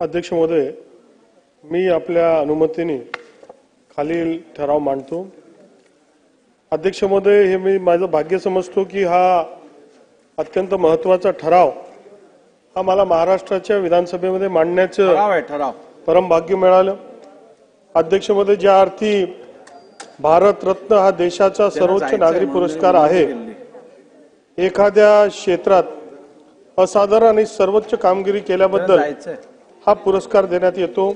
अध्यक्ष महोदय, मी आपल्या अनुमतीने खालील ठराव मांडतो। अध्यक्ष महोदय, हे मी माझं भाग्य समजतो की हा अत्यंत महत्त्वाचा ठराव हा मला महाराष्ट्राच्या विधानसभेमध्ये मांडण्याचं परम भाग्य मिळालं। अध्यक्ष महोदय, ज्या अर्थी भारत रत्न हा देशाचा सर्वोच्च नागरी पुरस्कार आहे, एखाद्या क्षेत्रात असाधारण आणि सर्वोच्च कामगिरी केल्याबद्दल हा पुरस्कार देण्यात येतो।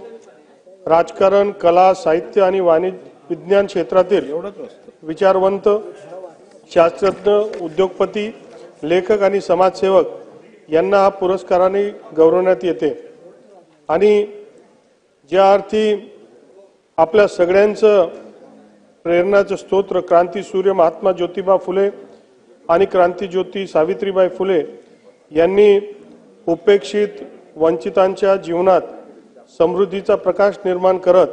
राजकारण, कला, साहित्य आणि विज्ञान क्षेत्रातील विचारवंत, शास्त्रज्ञ, उद्योगपती, लेखक आणि समाजसेवक यांना हा पुरस्काराने गौरवण्यात येते। आणि ज्या अर्थी आपल्या सगळ्यांचं प्रेरणाचं स्तोत्र क्रांतीसूर्य महात्मा ज्योतिबा फुले आणि क्रांतीज्योती सावित्रीबाई फुले यांनी उपेक्षित वंचितांच्या जीवनात समृद्धीचा प्रकाश निर्माण करत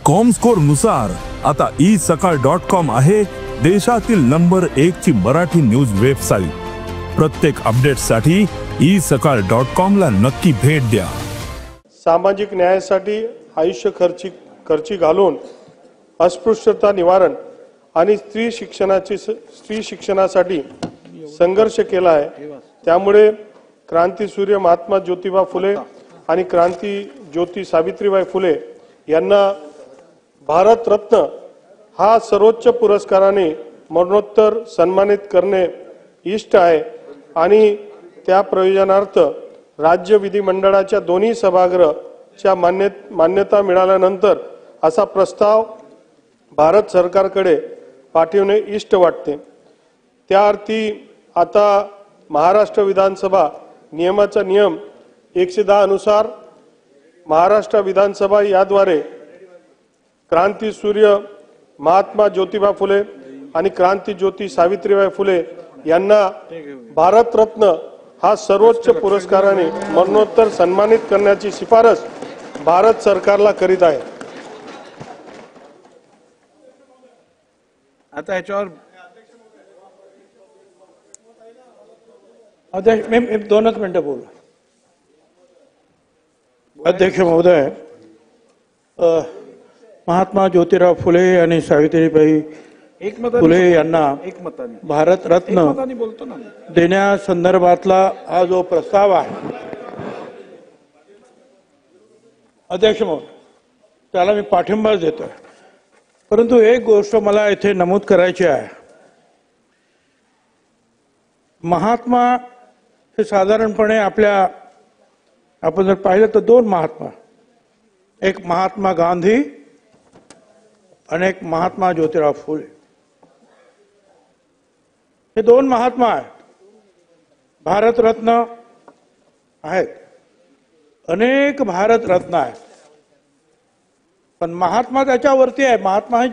कॉमस्कोर नुसार आता isakal.com आहे देशातील नंबर 1 ची मराठी न्यूज वेबसाईट। प्रत्येक अपडेटसाठी isakal.com ला नक्की भेट द्या। सामाजिक न्यायासाठी आयुष्य खर्ची घालून अस्पृश्यता निवारण आणि स्त्री शिक्षणासाठी संघर्ष केला आहे। त्यामुळे क्रांतीसूर्य महात्मा ज्योतिबा फुले आणि क्रांती ज्योती सावित्रीबाई फुले यांना भारत रत्न हा सर्वोच्च पुरस्काराने मरणोत्तर सन्मानित करणे इष्ट आहे। आणि त्या प्रयोजनार्थ राज्य विधिमंडळाच्या दोन्ही सभागृहाच्या मान्यता मिळाल्यानंतर असा प्रस्ताव भारत सरकारकडे पाठवणे इष्ट वाटते। त्या अर्थी आता महाराष्ट्र विधानसभा नियमाचा नियम 110 अनुसार महाराष्ट्र विधानसभा याद्वारे क्रांतीसूर्य महात्मा ज्योतिबा फुले आणि क्रांतीज्योती सावित्रीबाई फुले यांना भारत रत्न हा सर्वोच्च पुरस्काराने मरणोत्तर सन्मानित करण्याची शिफारस भारत सरकारला करीत आहे। आता याच्यावर अध्यक्ष मी 2 मिनिटं बोलू। अध्यक्ष महोदय, महात्मा ज्योतिराव फुले आणि सावित्रीबाई फुले यांना भारत रत्न देण्यासंदर्भातला हा जो प्रस्ताव आहे, अध्यक्ष महोदय, त्याला मी पाठिंबा देतोय। परंतु एक गोष्ट मला इथे नमूद करायची आहे। महात्मा हे साधारणपणे आपण जर पाहिलं तर 2 महात्मा, एक महात्मा गांधी आणि एक महात्मा ज्योतिराव फुले, हे 2 महात्मा आहेत। भारत रत्न आहेत, अनेक भारत रत्न आहेत, पण महात्मा त्याच्यावरती आहे। महात्मा ही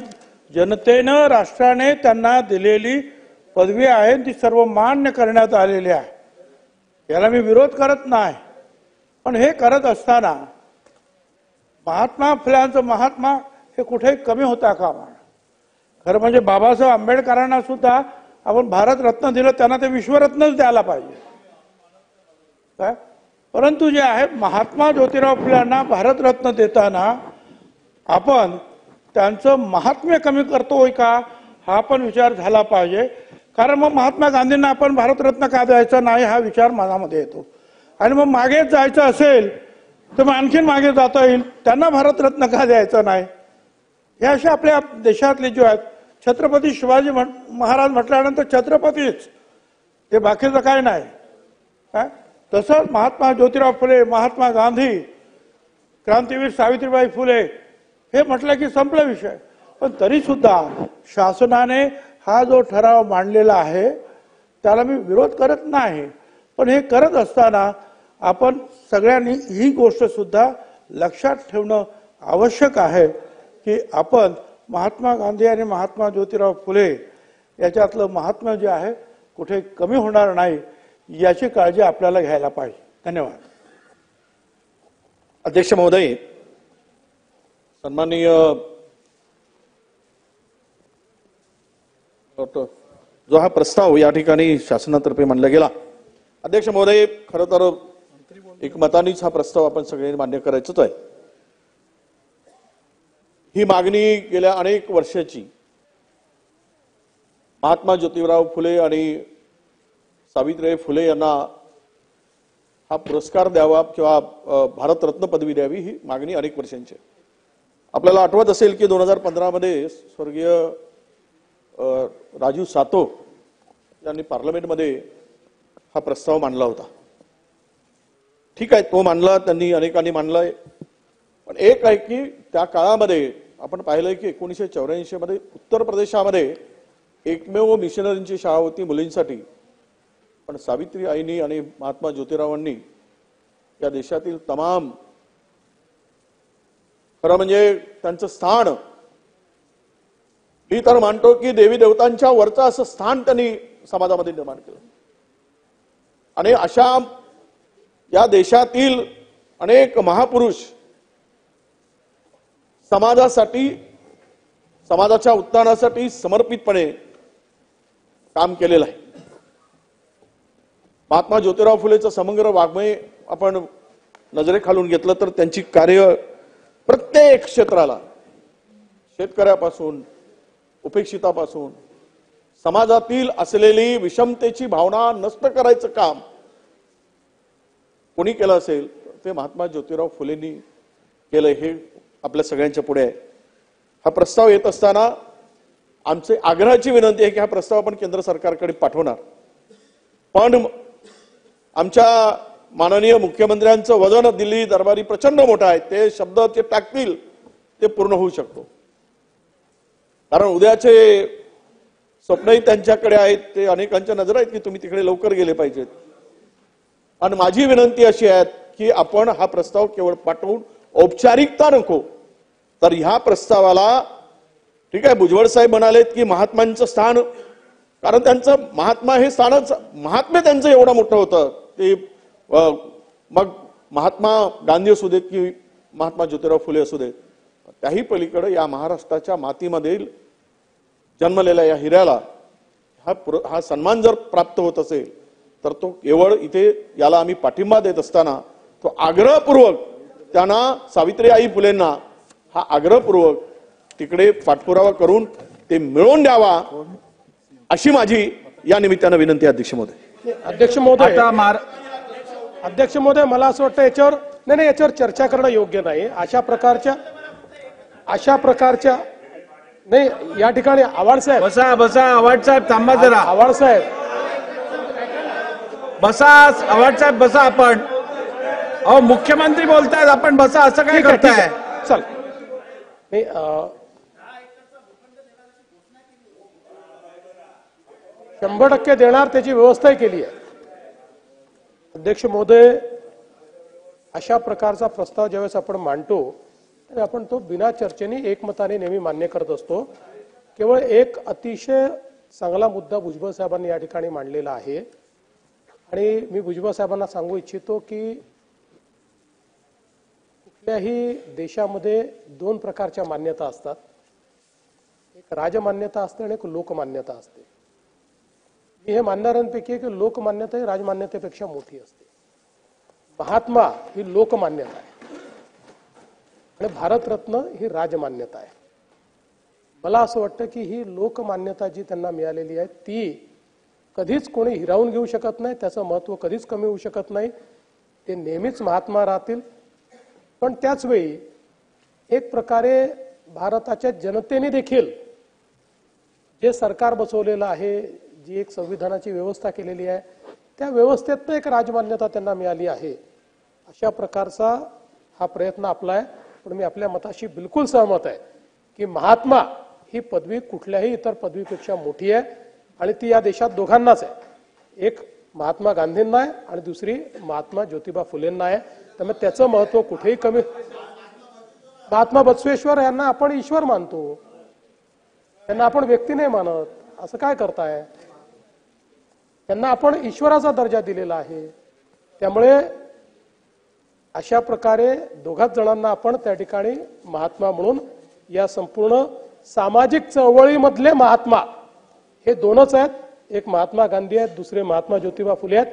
जनतेनं राष्ट्राने त्यांना दिलेली पदवी आहे, ती सर्व मान्य करण्यात आलेली आहे। याला मी विरोध करत नाही, पण हे करत असताना महात्मा फुल्यांचं महात्मा हे कुठे कमी होता कामा नये। खरं म्हणजे बाबासाहेब आंबेडकरांना सुद्धा आपण भारत रत्न दिलं, त्यांना ते विश्वरत्नच द्यायला पाहिजे काय। परंतु जे आहे महात्मा ज्योतिराव फुल्यांना भारत रत्न देताना आपण त्यांचं महात्म्य कमी करतोय का, हा पण विचार झाला पाहिजे। कारण मग महात्मा गांधींना आपण भारतरत्न का द्यायचं नाही हा विचार मनामध्ये येतो। आणि मग मागे जायचं असेल तर मग आणखीन मागे जाता येईल, त्यांना भारतरत्न का द्यायचं नाही। हे असे आपल्या देशातले जे आहेत, छत्रपती शिवाजी महाराज म्हटल्यानंतर छत्रपतीच, ते बाकीचं काय नाही काय। तसंच महात्मा ज्योतिराव फुले, महात्मा गांधी, क्रांतीवीर सावित्रीबाई फुले हे म्हटलं की संपला विषय। पण तरी सुद्धा शासनाने हा जो ठराव मांडलेला आहे त्याला मी विरोध करत नाही, पण हे करत असताना आपण सगळ्यांनी ही गोष्ट सुद्धा लक्षात ठेवणं आवश्यक आहे की आपण महात्मा गांधी आणि महात्मा ज्योतिराव फुले याच्यातलं महात्म्य जे आहे कुठे कमी होणार नाही याची काळजी आपल्याला घ्यायला पाहिजे। धन्यवाद। अध्यक्ष महोदय, सन्माननीय जो हा प्रस्ताव या ठिकाणी शासनातर्फे मांडला गेला, अध्यक्ष महोदय, खरं तर एकमतानेच हा प्रस्ताव आपण सगळ्यांनी मान्य करायचाच आहे। ही मागणी गेल्या अनेक वर्षाची महात्मा ज्योतिराव फुले आणि सावित्रीबाई फुले यांना हा पुरस्कार द्यावा किंवा भारतरत्न पदवी द्यावी ही मागणी अनेक वर्षांची आहे। आपल्याला आठवत असेल की 2015 मध्ये स्वर्गीय राजीव सातव यांनी पार्लमेंटमध्ये हा प्रस्ताव मांडला होता। ठीक आहे, तो मांडला, त्यांनी अनेकांनी मांडलाय, पण एक आहे की त्या काळामध्ये आपण पाहिलंय की 1984 मध्ये उत्तर प्रदेशामध्ये एकमेव मिशनरींची शाळा होती मुलींसाठी, पण सावित्री आईनी आणि महात्मा ज्योतिरावांनी या देशातील तमाम, खरं म्हणजे त्यांचं स्थान मी तर मानतो की देवी देवतांच्या वरचं असं स्थान त्यांनी समाजामध्ये निर्माण केलं। आणि अशा या देशातील अनेक महापुरुष समाजासाठी, समाजाच्या उत्थानासाठी समर्पितपणे काम केलेलं आहे। महात्मा ज्योतिराव फुलेचं समग्र वाङ्मय आपण नजरेखालून घेतलं तर त्यांची कार्य प्रत्येक क्षेत्राला, शेतकऱ्यापासून उपेक्षितापासून समाजातील असलेली विषमतेची भावना नष्ट करायचं काम कोणी केलं असेल ते महात्मा ज्योतिराव फुलेंनी केलं, हे आपल्या सगळ्यांच्या पुढे आहे। हा प्रस्ताव येत असताना आमची आग्रहाची विनंती आहे की हा प्रस्ताव आपण केंद्र सरकारकडे पाठवणार, पण आमच्या माननीय मुख्यमंत्र्यांचं वजन दिल्ली दरबारी प्रचंड मोठं आहे, ते शब्द ते टाकतील ते पूर्ण होऊ शकतो, कारण उद्याचे स्वप्नही त्यांच्याकडे आहेत, ते अनेकांच्या नजर आहेत की तुम्ही तिकडे लवकर गेले पाहिजेत। आणि माझी विनंती अशी आहे की आपण हा प्रस्ताव केवळ पाठवून औपचारिकता नको, तर ह्या प्रस्तावाला ठीक आहे, भुजबळ साहेब म्हणालेत की महात्मांचं स्थान, कारण त्यांचं महात्मा हे स्थानच, महात्म्य त्यांचं एवढं मोठं होतं ते, मग महात्मा गांधी असू देत की महात्मा ज्योतिराव फुले असू देत, त्याही पलीकडे या महाराष्ट्राच्या मातीमधील जन्मलेल्या या हिऱ्याला हा सन्मान जर प्राप्त होत असेल तर तो केवळ इथे याला आम्ही पाठिंबा देत असताना तो आग्रहपूर्वक त्यांना, सावित्रीबाई फुलेंना हा आग्रहपूर्वक तिकडे पाठपुरावा करून ते मिळवून द्यावा अशी माझी या निमित्तानं विनंती आहे। अध्यक्ष महोदय मला असं वाटतं याच्यावर चर्चा करणं योग्य नाही। अशा प्रकारच्या नाही, या ठिकाणी आव्हाड साहेब बसा आव्हाड साहेब थांबा जरा, आव्हाड साहेब बसा, आव्हाड साहेब बसा, आपण अहो मुख्यमंत्री बोलतायत, आपण बसा, असं काय करताय? चल नाही, 100% देणार त्याची व्यवस्थाही केली आहे। अध्यक्ष महोदय, अशा प्रकारचा प्रस्ताव ज्यावेळेस आपण मांडतो तर आपण तो बिना चर्चेने एकमताने नेहमी मान्य करत असतो। केवळ एक अतिशय चांगला मुद्दा भुजबळ साहेबांनी या ठिकाणी मांडलेला आहे आणि मी भुजबळ साहेबांना सांगू इच्छितो की कुठल्याही देशामध्ये 2 प्रकारच्या मान्यता असतात, एक राजमान्यता असते आणि एक लोकमान्यता असते। मी हे मानणाऱ्यांपैकी की लोकमान्यता ही राजमान्यतेपेक्षा मोठी असते। महात्मा ही लोकमान्यता आहे आणि भारतरत्न ही राजमान्यता आहे। मला असं वाटतं की ही लोकमान्यता जी त्यांना मिळालेली आहे ती कधीच कोणी हिरावून घेऊ शकत नाही, त्याचं महत्त्व कधीच कमी होऊ शकत नाही, ते नेहमीच महात्मा राहतील। पण त्याच वेळी एक प्रकारे भारताच्या जनतेने देखील जे सरकार बसवलेलं आहे, जी एक संविधानाची व्यवस्था केलेली आहे, त्या व्यवस्थेतनं एक राजमान्यता त्यांना मिळाली आहे। अशा प्रकारचा हा प्रयत्न आपला आहे, पण मी आपल्या मताशी बिलकुल सहमत आहे की महात्मा ही पदवी कुठल्याही इतर पदवीपेक्षा मोठी आहे आणि ती या देशात दोघांनाच आहे, एक महात्मा गांधींना आहे आणि दुसरी महात्मा ज्योतिबा फुलेंना आहे। त्यामुळे त्याचं महत्त्व कुठेही कमी, महात्मा बसवेश्वर यांना आपण ईश्वर मानतो, त्यांना आपण व्यक्ती नाही मानत, असं काय करताय? त्यांना आपण ईश्वराचा दर्जा दिलेला आहे। त्यामुळे अशा प्रकारे दोघाच जणांना आपण त्या ठिकाणी महात्मा म्हणून या संपूर्ण सामाजिक चळवळीमधले महात्मा हे दोनच आहेत, एक महात्मा गांधी आहेत, दुसरे महात्मा ज्योतिबा फुले आहेत,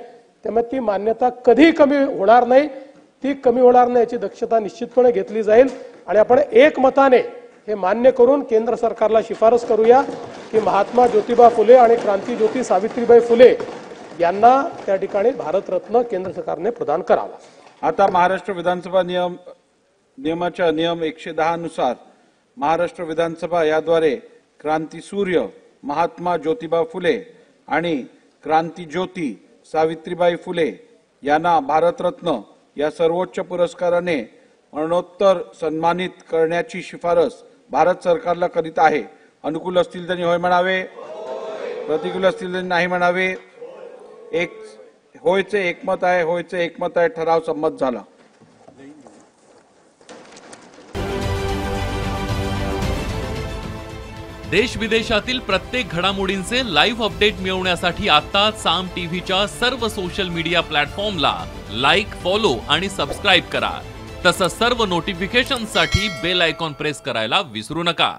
त्यामुळे ती मान्यता कधी कमी होणार नाही, ती कमी होणार नाही याची दक्षता निश्चितपणे घेतली जाईल आणि आपण एकमताने हे मान्य करून केंद्र सरकारला शिफारस करूया की महात्मा ज्योतिबा फुले आणि क्रांतीज्योती सावित्रीबाई फुले यांना त्या ठिकाणी भारतरत्न केंद्र सरकारने प्रदान करावा। आता महाराष्ट्र विधानसभा नियमाच्या नियम 110 नुसार महाराष्ट्र विधानसभा याद्वारे क्रांतीसूर्य महात्मा ज्योतिबा फुले आणि क्रांतीज्योती सावित्रीबाई फुले यांना भारतरत्न या सर्वोच्च पुरस्काराने मरणोत्तर सन्मानित करण्याची शिफारस भारत सरकारला करीत आहे। अनुकूल असतील त्यांनी होय म्हणावे, प्रतिकूल असतील त्यांनी नाही म्हणावे। होयचे एकमत आहे, होयचे एकमत आहे, ठराव संमत झाला। देश विदेशातील प्रत्येक घडामोडींचे लाईव्ह अपडेट मिळवण्यासाठी आता साम टीव्हीच्या सर्व सोशल मीडिया प्लॅटफॉर्मला लाईक, फॉलो आणि सबस्क्राईब करा। तसंच सर्व नोटिफिकेशनसाठी बेल आयकॉन प्रेस करायला विसरू नका।